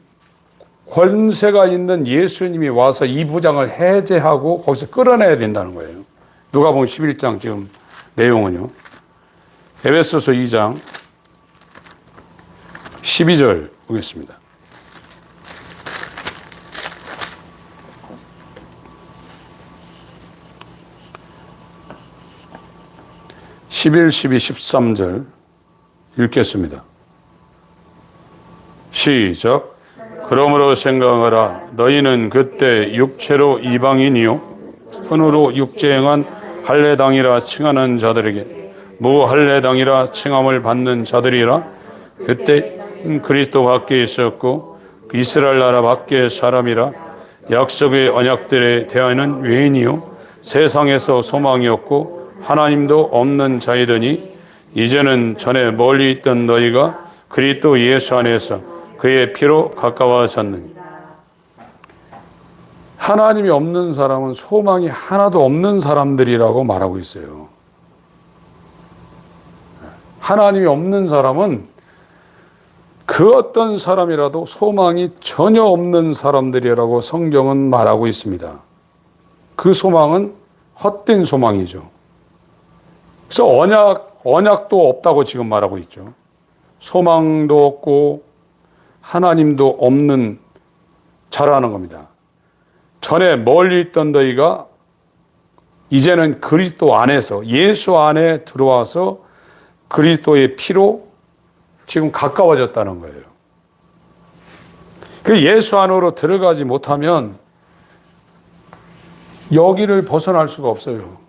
권세가 있는 예수님이 와서 이 부장을 해제하고 거기서 끌어내야 된다는 거예요. 누가복음 11장 지금 내용은요. 에베소서 2장 12절 보겠습니다. (11, 12, 13절) 읽겠습니다. 시작. 그러므로 생각하라. 너희는 그때 육체로 이방인이요 손으로 육체 행한 할례당이라 칭하는 자들에게 무할례당이라 칭함을 받는 자들이라. 그때 그리스도 밖에 있었고 이스라엘 나라 밖에 사람이라. 약속의 언약들에 대하여는 외인이요 세상에서 소망이었고 하나님도 없는 자이더니 이제는 전에 멀리 있던 너희가 그리스도 예수 안에서 그의 피로 가까워졌느니. 하나님이 없는 사람은 소망이 하나도 없는 사람들이라고 말하고 있어요. 하나님이 없는 사람은 그 어떤 사람이라도 소망이 전혀 없는 사람들이라고 성경은 말하고 있습니다. 그 소망은 헛된 소망이죠. 그래서 언약도 없다고 지금 말하고 있죠. 소망도 없고 하나님도 없는 자라는 겁니다. 전에 멀리 있던 너희가 이제는 그리스도 안에서 예수 안에 들어와서 그리스도의 피로 지금 가까워졌다는 거예요. 그 예수 안으로 들어가지 못하면 여기를 벗어날 수가 없어요.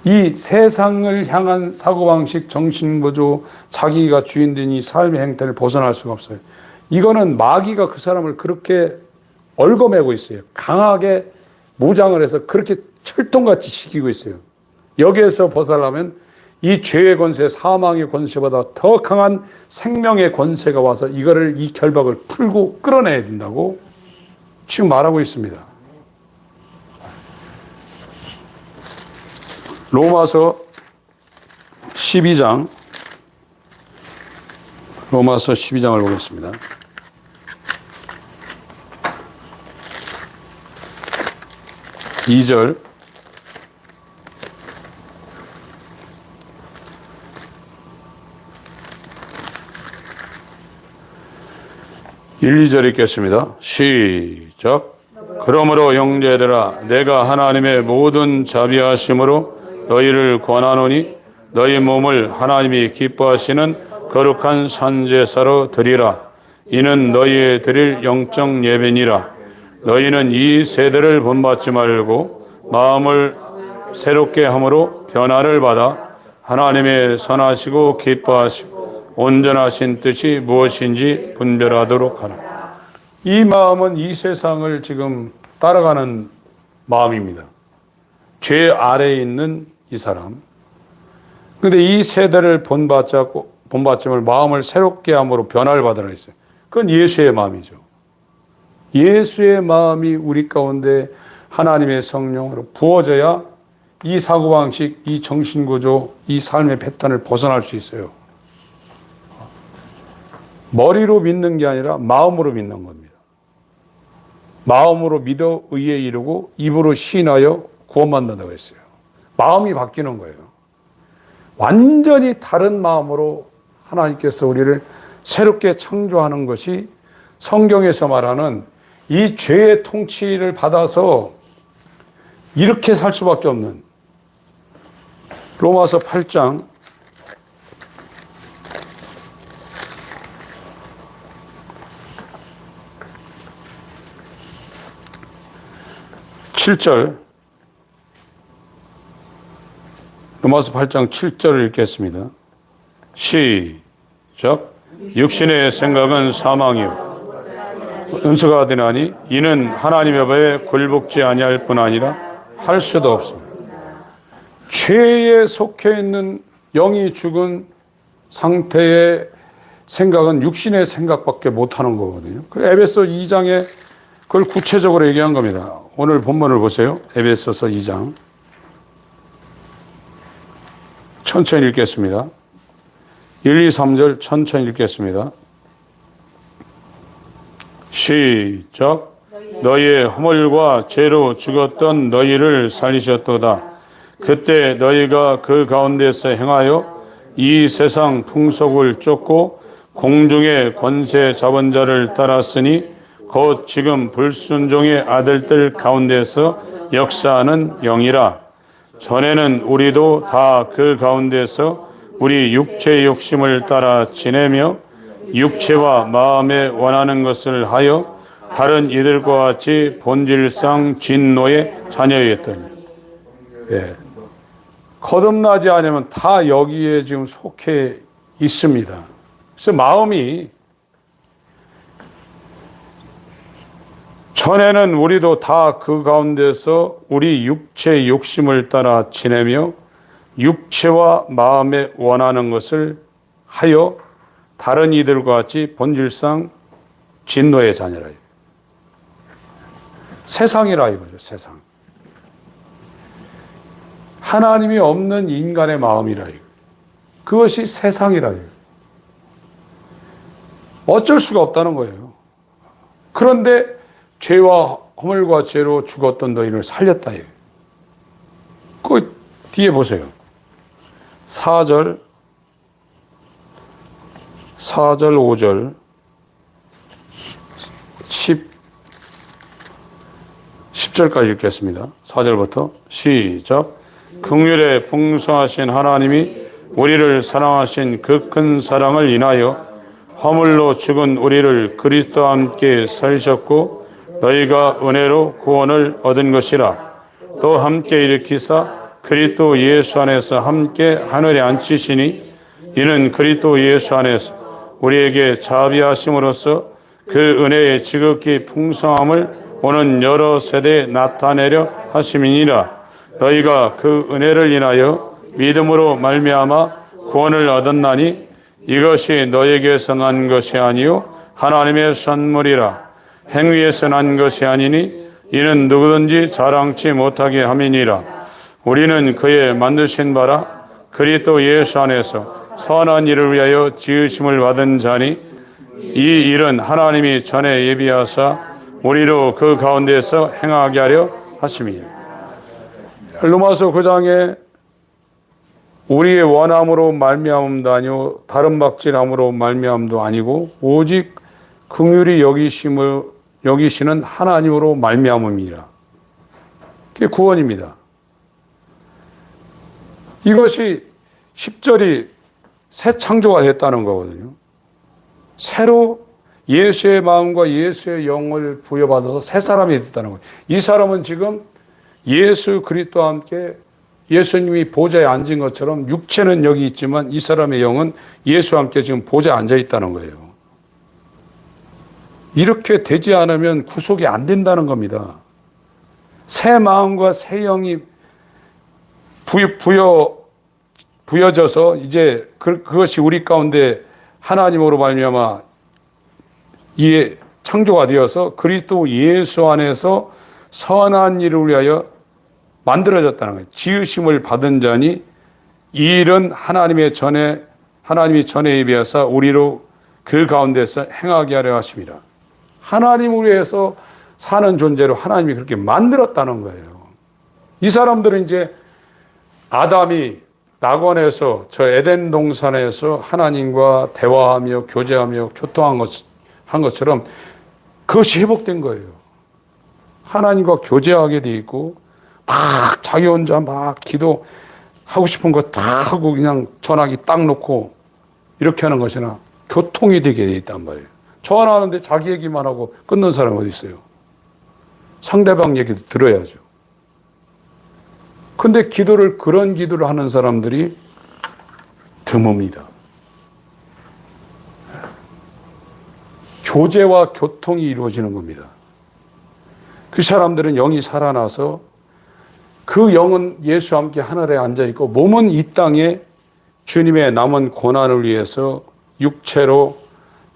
이 세상을 향한 사고방식, 정신구조, 자기가 주인된 이 삶의 행태를 벗어날 수가 없어요. 이거는 마귀가 그 사람을 그렇게 얽어매고 있어요. 강하게 무장을 해서 그렇게 철통같이 지키고 있어요. 여기에서 벗어나려면 이 죄의 권세, 사망의 권세보다 더 강한 생명의 권세가 와서 이 결박을 풀고 끌어내야 된다고 지금 말하고 있습니다. 로마서 12장, 로마서 12장을 보겠습니다. 2절, (1, 2절) 읽겠습니다. 시작. 그러므로 형제들아, 내가 하나님의 모든 자비하심으로 너희를 권하노니 너희 몸을 하나님이 기뻐하시는 거룩한 산제사로 드리라. 이는 너희의 드릴 영적 예배니라. 너희는 이 세대를 본받지 말고 마음을 새롭게 함으로 변화를 받아 하나님의 선하시고 기뻐하시고 온전하신 뜻이 무엇인지 분별하도록 하라. 이 마음은 이 세상을 지금 따라가는 마음입니다. 죄 아래에 있는 이 사람. 그런데 이 세대를 본받지 말고 마음을 새롭게 함으로 변화를 받으라 했어요. 그건 예수의 마음이죠. 예수의 마음이 우리 가운데 하나님의 성령으로 부어져야 이 사고방식, 이 정신구조, 이 삶의 패턴을 벗어날 수 있어요. 머리로 믿는 게 아니라 마음으로 믿는 겁니다. 마음으로 믿어 의에 이르고 입으로 시인하여 구원받는다고 했어요. 마음이 바뀌는 거예요. 완전히 다른 마음으로 하나님께서 우리를 새롭게 창조하는 것이 성경에서 말하는 이 죄의 통치를 받아서 이렇게 살 수밖에 없는 로마서 8장 7절, 로마서 8장 7절을 읽겠습니다. 시작. 육신의 생각은 사망이요 은수가 되나니 이는 하나님의 법에 굴복지 아니할 뿐 아니라 할 수도 없습니다. 죄에 속해 있는 영이 죽은 상태의 생각은 육신의 생각밖에 못하는 거거든요. 그 에베소 2장에 그걸 구체적으로 얘기한 겁니다. 오늘 본문을 보세요. 에베소서 2장. 천천히 읽겠습니다. 1, 2, 3절 천천히 읽겠습니다. 시작. 너희의 허물과 죄로 죽었던 너희를 살리셨도다. 그때 너희가 그 가운데서 행하여 이 세상 풍속을 쫓고 공중의 권세 잡은 자를 따랐으니 곧 지금 불순종의 아들들 가운데서 역사하는 영이라. 전에는 우리도 다 그 가운데서 우리 육체의 욕심을 따라 지내며 육체와 마음에 원하는 것을 하여 다른 이들과 같이 본질상 진노의 자녀였더니. 예. 거듭나지 않으면 다 여기에 지금 속해 있습니다. 그래서 마음이 전에는 우리도 다 그 가운데서 우리 육체의 욕심을 따라 지내며 육체와 마음에 원하는 것을 하여 다른 이들과 같이 본질상 진노의 자녀라. 세상이라 이거죠. 세상. 하나님이 없는 인간의 마음이라 이거. 그것이 세상이라 이거. 어쩔 수가 없다는 거예요. 그런데 죄와 허물과 죄로 죽었던 너희를 살렸다. 그 뒤에 보세요. 4절, 5절, 10절까지 읽겠습니다. 4절부터 시작. 긍휼에 풍성하신 하나님이 우리를 사랑하신 그 큰 사랑을 인하여 허물로 죽은 우리를 그리스도와 함께 살리셨고 너희가 은혜로 구원을 얻은 것이라. 또 함께 일으키사 그리스도 예수 안에서 함께 하늘에 앉히시니 이는 그리스도 예수 안에서 우리에게 자비하심으로써 그 은혜의 지극히 풍성함을 오는 여러 세대에 나타내려 하심이니라. 너희가 그 은혜를 인하여 믿음으로 말미암아 구원을 얻었나니 이것이 너에게서 난 것이 아니요 하나님의 선물이라. 행위에서 난 것이 아니니 이는 누구든지 자랑치 못하게 함이니라. 우리는 그의 만드신 바라 그리스도 예수 안에서 선한 일을 위하여 지으심을 받은 자니 이 일은 하나님이 전에 예비하사 우리로 그 가운데서 행하게 하려 하심이니라. 로마서 9장에 우리의 원함으로 말미암음도 아니요 다른 박질함으로 말미암음도 아니고 오직 긍휼히 여기시는 하나님으로 말미암음이라. 그게 구원입니다. 이것이 10절이 새 창조가 됐다는 거거든요. 새로 예수의 마음과 예수의 영을 부여받아서 새 사람이 됐다는 거예요. 이 사람은 지금 예수 그리스도와 함께 예수님이 보좌에 앉은 것처럼 육체는 여기 있지만 이 사람의 영은 예수와 함께 지금 보좌에 앉아 있다는 거예요. 이렇게 되지 않으면 구속이 안 된다는 겁니다. 새 마음과 새 영이 부여져서 이제 그것이 우리 가운데 하나님으로 말미암아 이에 창조가 되어서 그리스도 예수 안에서 선한 일을 위하여 만들어졌다는 거예요. 지으심을 받은 자니 이 일은 하나님이 전에 예비하사 우리로 그 가운데서 행하게 하려 하심이라. 하나님을 위해서 사는 존재로 하나님이 그렇게 만들었다는 거예요. 이 사람들은 이제 아담이 낙원에서 저 에덴 동산에서 하나님과 대화하며 교제하며 교통한 것처럼 그것이 회복된 거예요. 하나님과 교제하게 돼 있고 막 자기 혼자 막 기도하고 싶은 거 다 하고 그냥 전화기 딱 놓고 이렇게 하는 것이나 교통이 되게 돼 있단 말이에요. 전화하는데 자기 얘기만 하고 끊는 사람이 어디 있어요? 상대방 얘기도 들어야죠. 근데 그런 기도를 하는 사람들이 드뭅니다. 교제와 교통이 이루어지는 겁니다. 그 사람들은 영이 살아나서 그 영은 예수와 함께 하늘에 앉아있고 몸은 이 땅에 주님의 남은 고난을 위해서 육체로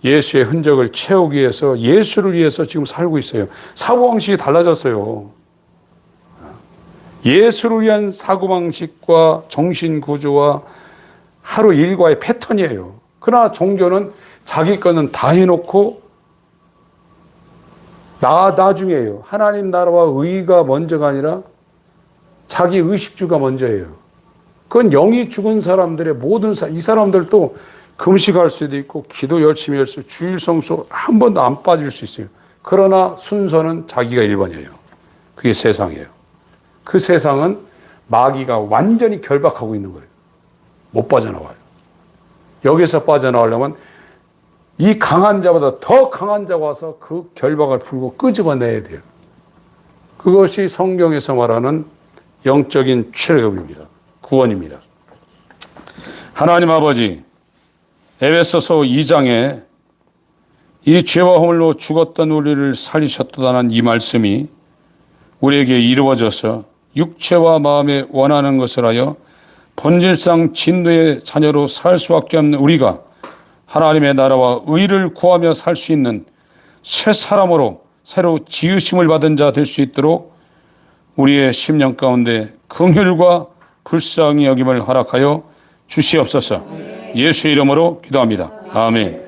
예수의 흔적을 채우기 위해서 예수를 위해서 지금 살고 있어요. 사고방식이 달라졌어요. 예수를 위한 사고방식과 정신구조와 하루 일과의 패턴이에요. 그러나 종교는 자기 거는 다 해놓고 나중에요. 하나님 나라와 의가 먼저가 아니라 자기 의식주가 먼저예요. 그건 영이 죽은 사람들의 이 사람들도 금식할 수도 있고 기도 열심히 할 수 있고 주일 성수 한 번도 안 빠질 수 있어요. 그러나 순서는 자기가 1번이에요. 그게 세상이에요. 그 세상은 마귀가 완전히 결박하고 있는 거예요. 못 빠져나와요. 여기서 빠져나오려면 이 강한 자보다 더 강한 자가 와서 그 결박을 풀고 끄집어내야 돼요. 그것이 성경에서 말하는 영적인 출애굽입니다. 구원입니다. 하나님 아버지, 에베소서 2장에 이 죄와 허물로 죽었던 우리를 살리셨다는 이 말씀이 우리에게 이루어져서 육체와 마음에 원하는 것을 하여 본질상 진노의 자녀로 살 수밖에 없는 우리가 하나님의 나라와 의를 구하며 살 수 있는 새 사람으로 새로 지으심을 받은 자 될 수 있도록 우리의 심령 가운데 긍휼과 불쌍히 여김을 허락하여 주시옵소서. 예수의 이름으로 기도합니다. 아멘.